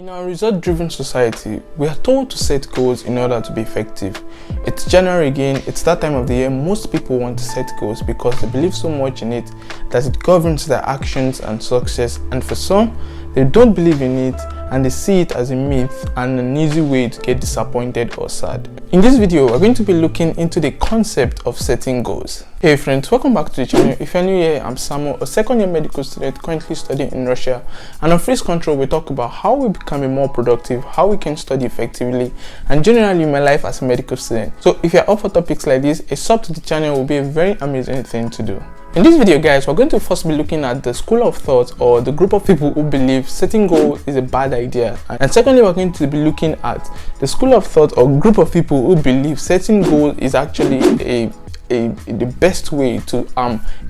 In our result-driven society, we are told to set goals in order to be effective. It's January again, it's that time of the year most people want to set goals because they believe so much in it that it governs their actions and success, and for some, they don't believe in it and they see it as a myth and an easy way to get disappointed or sad. In this video, we're going to be looking into the concept of setting goals. Hey friends, welcome back to the channel. If you're new here, I'm Samuel, a second-year medical student currently studying in Russia, and on Freeze Control we talk about how we become more productive, how we can study effectively, and generally my life as a medical student. So if you're up for topics like this, a sub to the channel will be a very amazing thing to do. In this video guys, we're going to first be looking at the school of thought, or the group of people who believe setting goals is a bad idea, and secondly we're going to be looking at the school of thought or group of people who believe setting goals is actually the best way to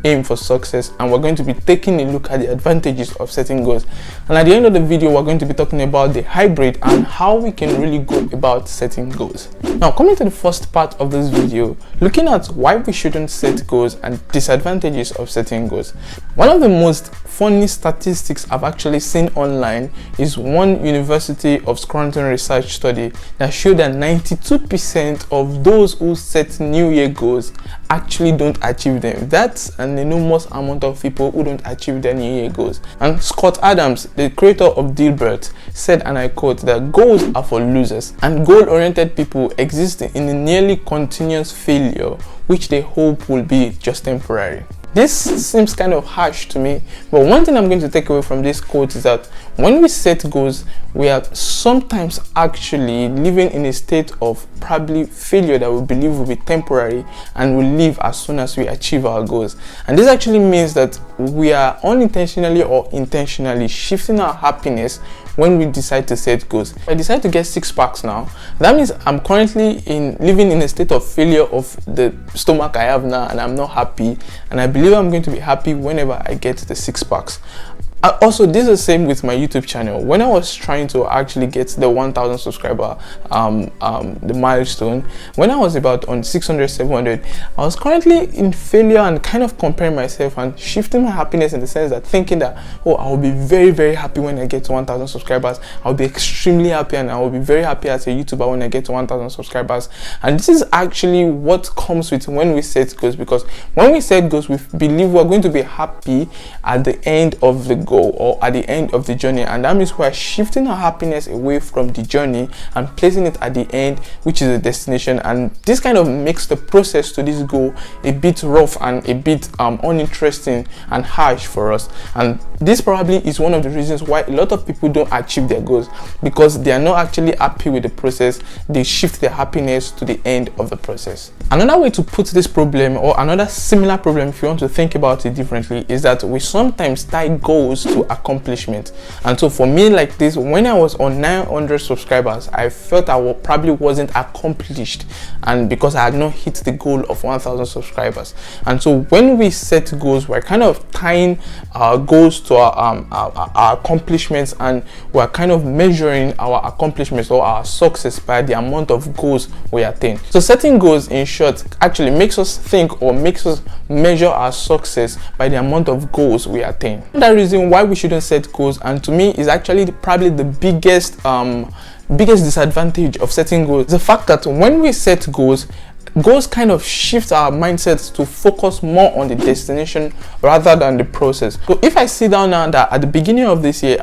aim for success, and we're going to be taking a look at the advantages of setting goals, and at the end of the video we're going to be talking about the hybrid and how we can really go about setting goals. Now coming to the first part of this video, looking at why we shouldn't set goals and disadvantages of setting goals. One of the most funny statistics I've actually seen online is one University of Scranton research study that showed that 92% of those who set New Year goals actually don't achieve them. That's an enormous amount of people who don't achieve their New Year goals. And Scott Adams, the creator of Dilbert, said, and I quote, that goals are for losers and goal-oriented people exist in a nearly continuous failure which they hope will be just temporary. This seems kind of harsh to me, but one thing I'm going to take away from this quote is that when we set goals, we are sometimes actually living in a state of probably failure that we believe will be temporary and will leave as soon as we achieve our goals. And this actually means that we are unintentionally or intentionally shifting our happiness when we decide to set goals. If I decide to get 6 packs now, that means I'm currently living in a state of failure of the stomach I have now, and I'm not happy, and I believe I'm going to be happy whenever I get the 6 packs. Also, this is the same with my YouTube channel. When I was trying to actually get the 1000 subscriber the milestone, when I was about on 600 700, I was currently in failure and kind of comparing myself and shifting my happiness in the sense that thinking that, oh, I will be very happy when I get to 1000 subscribers. I'll be extremely happy, and I will be very happy as a YouTuber when I get to 1000 subscribers. And this is actually what comes with when we set goals, because when we set goals, we believe we're going to be happy at the end of the goal or at the end of the journey, and that means we're shifting our happiness away from the journey and placing it at the end, which is the destination. And this kind of makes the process to this goal a bit rough and a bit uninteresting and harsh for us. And this probably is one of the reasons why a lot of people don't achieve their goals, because they are not actually happy with the process. They shift their happiness to the end of the process. Another way to put this problem, or another similar problem if you want to think about it differently, is that we sometimes tie goals to accomplishment. And so for me, like this, when I was on 900 subscribers, I felt I probably wasn't accomplished, and because I had not hit the goal of 1000 subscribers. And so when we set goals, we're kind of tying our goals to our accomplishments, and we're kind of measuring our accomplishments or our success by the amount of goals we attain. So setting goals, in short, actually makes us think or makes us measure our success by the amount of goals we attain. That reason why we shouldn't set goals, and to me is actually probably the biggest disadvantage of setting goals, the fact that when we set goals kind of shift our mindsets to focus more on the destination rather than the process. So if I sit down now that at the beginning of this year,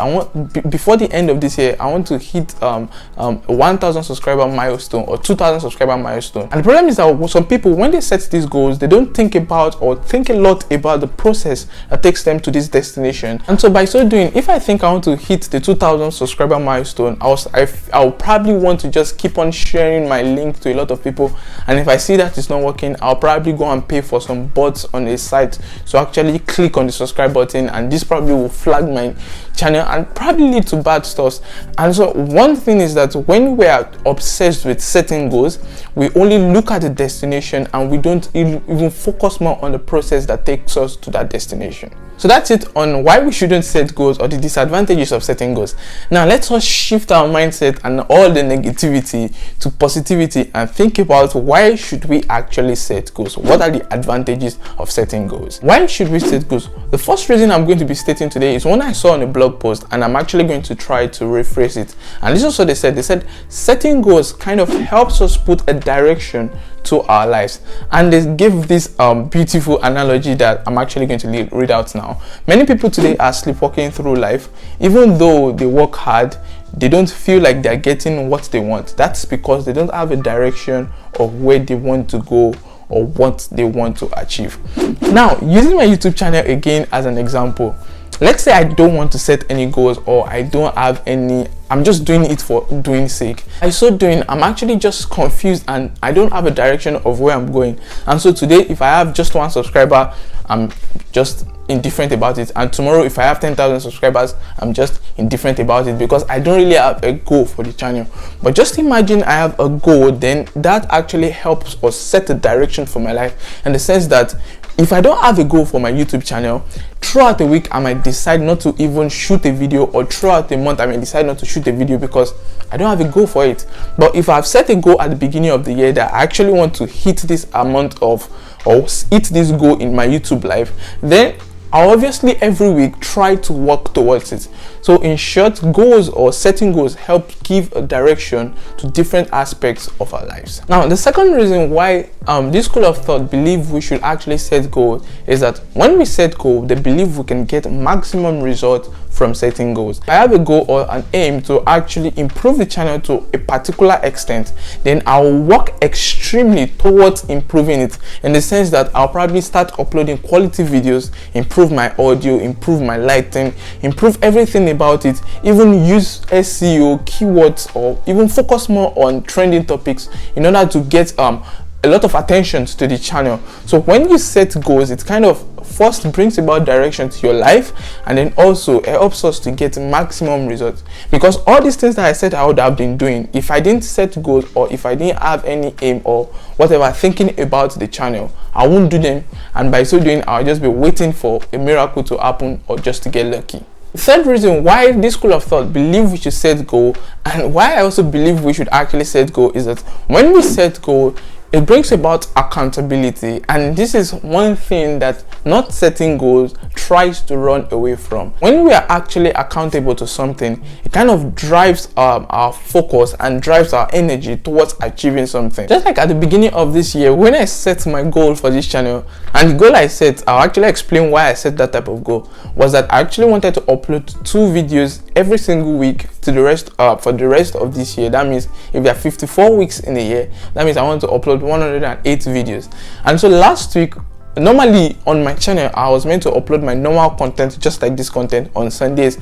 before the end of this year, I want to hit 1000 subscriber milestone or 2000 subscriber milestone. And the problem is that some people, when they set these goals, they don't think about or think a lot about the process that takes them to this destination. And so by so doing, if I think I want to hit the 2000 subscriber milestone, I'll probably want to just keep on sharing my link to a lot of people, and if I see that it's not working, I'll probably go and pay for some bots on a site to actually click on the subscribe button, and this probably will flag my channel and probably lead to bad stuff. And so one thing is that when we are obsessed with setting goals, we only look at the destination and we don't even focus more on the process that takes us to that destination. So that's it on why we shouldn't set goals or the disadvantages of setting goals. Now let's all shift our mindset and all the negativity to positivity and think about why should we actually set goals? What are the advantages of setting goals? Why should we set goals? The first reason I'm going to be stating today is one I saw on a blog blog post, and I'm actually going to try to rephrase it. And this is also they said setting goals kind of helps us put a direction to our lives. And they give this beautiful analogy that I'm actually going to read out now. Many people today are sleepwalking through life. Even though they work hard, they don't feel like they're getting what they want. That's because they don't have a direction of where they want to go or what they want to achieve. Now, using my YouTube channel again as an example, let's say I don't want to set any goals, or I don't have any, I'm just doing it for doing sake. By so doing, I'm actually just confused and I don't have a direction of where I'm going. And so today, if I have just 1 subscriber, I'm just indifferent about it. And tomorrow, if I have 10,000 subscribers, I'm just indifferent about it, because I don't really have a goal for the channel. But just imagine I have a goal, then that actually helps us set a direction for my life, in the sense that if I don't have a goal for my YouTube channel, throughout the week I might decide not to even shoot a video, or throughout the month I may decide not to shoot a video because I don't have a goal for it. But if I've set a goal at the beginning of the year that I actually want to hit this amount of, or hit this goal in my YouTube life, then I'll obviously every week try to work towards it. So in short, goals or setting goals help give a direction to different aspects of our lives. Now, the second reason why this school of thought believe we should actually set goals is that when we set goals, they believe we can get maximum result from setting goals. If I have a goal or an aim to actually improve the channel to a particular extent, then I'll work extremely towards improving it, in the sense that I'll probably start uploading quality videos, improve my audio, improve my lighting, improve everything about it, even use SEO keywords, or even focus more on trending topics in order to get a lot of attention to the channel. So when you set goals, it kind of first brings about direction to your life, and then also it helps us to get maximum results, because all these things that I said I would have been doing, if I didn't set goals, or if I didn't have any aim or whatever thinking about the channel, I won't do them, and by so doing I'll just be waiting for a miracle to happen or just to get lucky. The third reason why this school of thought believe we should set goal, and why I also believe we should actually set goal, is that when we set goal, it brings about accountability. And this is one thing that not setting goals tries to run away from. When we are actually accountable to something, it kind of drives our focus and drives our energy towards achieving something. Just like at the beginning of this year, when I set my goal for this channel, and the goal I set, I'll actually explain why I set that type of goal, was that I actually wanted to upload 2 videos every single week to the rest for the rest of this year. That means if there are 54 weeks in a year, that means I want to upload 108 videos. And so last week, normally on my channel, I was meant to upload my normal content, just like this content, on Sundays,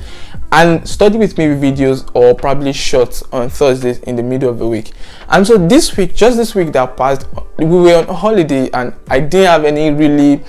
and study with me videos or probably shorts on Thursdays in the middle of the week. And so this week, just this week that passed, we were on holiday and I didn't have any really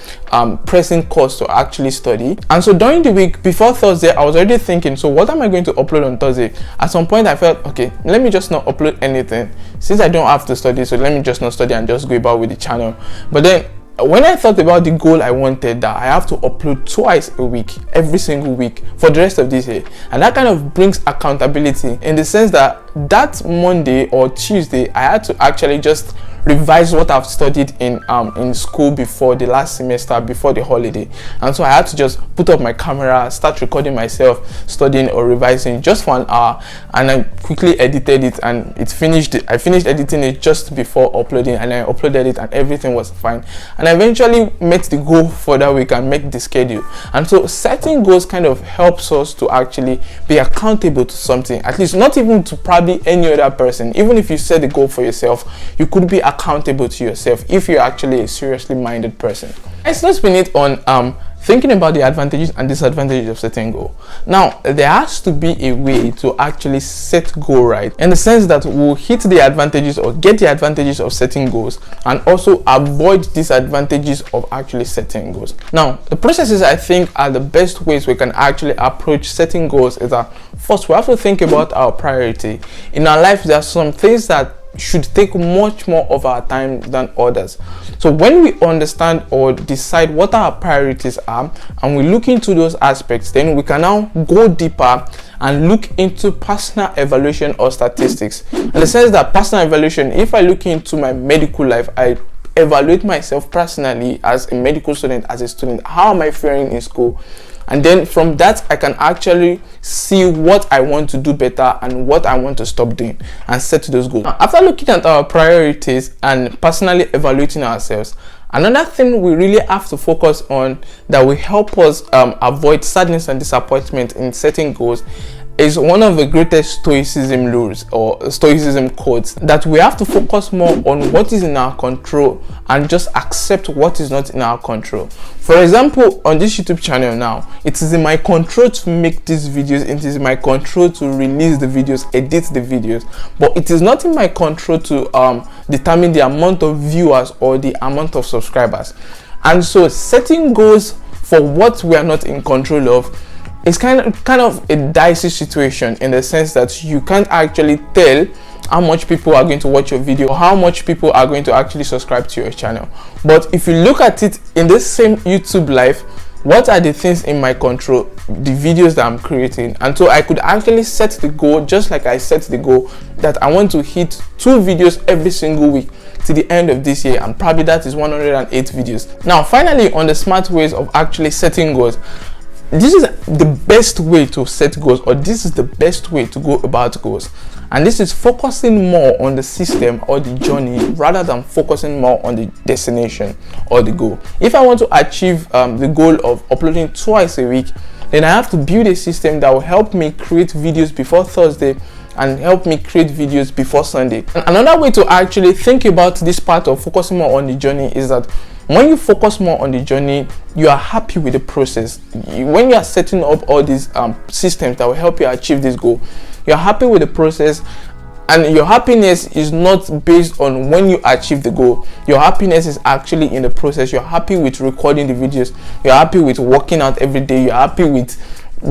pressing course to actually study. And so during the week before Thursday, I was already thinking, so what am I going to upload on Thursday? At some point I felt, okay, let me just not upload anything, since I don't have to study, so let me just not study and just go about with the channel. But then when I thought about the goal I wanted, that I have to upload twice a week, every single week for the rest of this year, and that kind of brings accountability, in the sense that that Monday or Tuesday I had to actually just revise what I've studied in school before the last semester, before the holiday. And so I had to just put up my camera, start recording myself studying or revising just for an hour, and I quickly edited it, and it finished. I finished editing it just before uploading, and I uploaded it and everything was fine, and I eventually met the goal for that week and met the schedule. And so setting goals kind of helps us to actually be accountable to something, at least not even to probably any other person. Even if you set the goal for yourself, you could be accountable to yourself if you're actually a seriously minded person. Let's spin it on thinking about the advantages and disadvantages of setting goal. Now, there has to be a way to actually set goal right, in the sense that we'll hit the advantages or get the advantages of setting goals, and also avoid disadvantages of actually setting goals. Now, the processes I think are the best ways we can actually approach setting goals is that first we have to think about our priority. In our life, there are some things that should take much more of our time than others. So when we understand or decide what our priorities are, and we look into those aspects, then we can now go deeper and look into personal evaluation or statistics. In the sense that personal evaluation, if I look into my medical life, I evaluate myself personally as a medical student, as a student. How am I faring in school? and then from that I can actually see what I want to do better and what I want to stop doing and set those goals. Now, after looking at our priorities and personally evaluating ourselves, another thing we really have to focus on that will help us avoid sadness and disappointment in setting goals is one of the greatest stoicism rules or stoicism quotes, that we have to focus more on what is in our control and just accept what is not in our control. For example, on this YouTube channel now, it is in my control to make these videos, it is in my control to release the videos, edit the videos, but it is not in my control to determine the amount of viewers or the amount of subscribers. And so setting goals for what we are not in control of, it's kind of a dicey situation, in the sense that you can't actually tell how much people are going to watch your video or how much people are going to actually subscribe to your channel. But if you look at it in this same YouTube life, what are the things in my control? The videos that I'm creating. And so I could actually set the goal, just like I set the goal that I want to hit 2 videos every single week to the end of this year, and probably that is 108 videos. Now finally, on the smart ways of actually setting goals, this is the best way to set goals, or this is the best way to go about goals, and this is focusing more on the system or the journey rather than focusing more on the destination or the goal. If I want to achieve the goal of uploading twice a week, then I have to build a system that will help me create videos before Thursday and help me create videos before Sunday. And another way to actually think about this part of focusing more on the journey is that when you focus more on the journey, you are happy with the process. When you are setting up all these systems that will help you achieve this goal, you're happy with the process, and your happiness is not based on when you achieve the goal. Your happiness is actually in the process. You're happy with recording the videos, you're happy with working out every day, you're happy with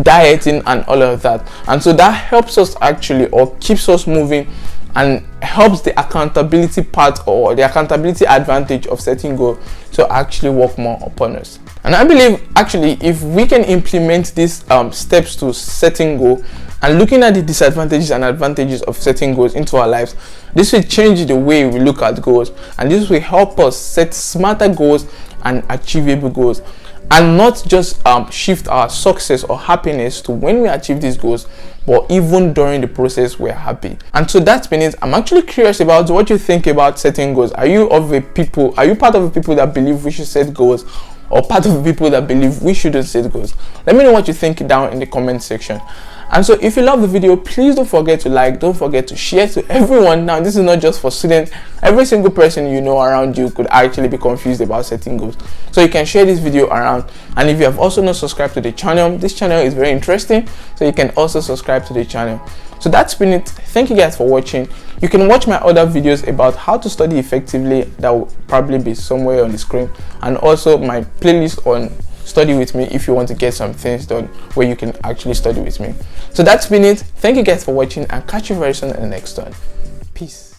dieting and all of that. And so that helps us actually, or keeps us moving, and helps the accountability part or the accountability advantage of setting goals to actually work more upon us. And I believe actually if we can implement these steps to setting goal and looking at the disadvantages and advantages of setting goals into our lives, this will change the way we look at goals, and this will help us set smarter goals and achievable goals, and not just shift our success or happiness to when we achieve these goals, but even during the process we're happy. And so that's been it. I'm actually curious about what you think about setting goals. Are you part of the people that believe we should set goals, or part of the people that believe we shouldn't set goals? Let me know what you think down in the comment section. And so if you love the video, please don't forget to like, don't forget to share to everyone. Now this is not just for students, every single person you know around you could actually be confused about setting goals, so you can share this video around. And if you have also not subscribed to the channel, this channel is very interesting, so you can also subscribe to the channel. So that's been it. Thank you guys for watching. You can watch my other videos about how to study effectively, that will probably be somewhere on the screen, and also my playlist on study with me if you want to get some things done where you can actually study with me. So that's been it. Thank you guys for watching, and catch you very soon in the next one. Peace.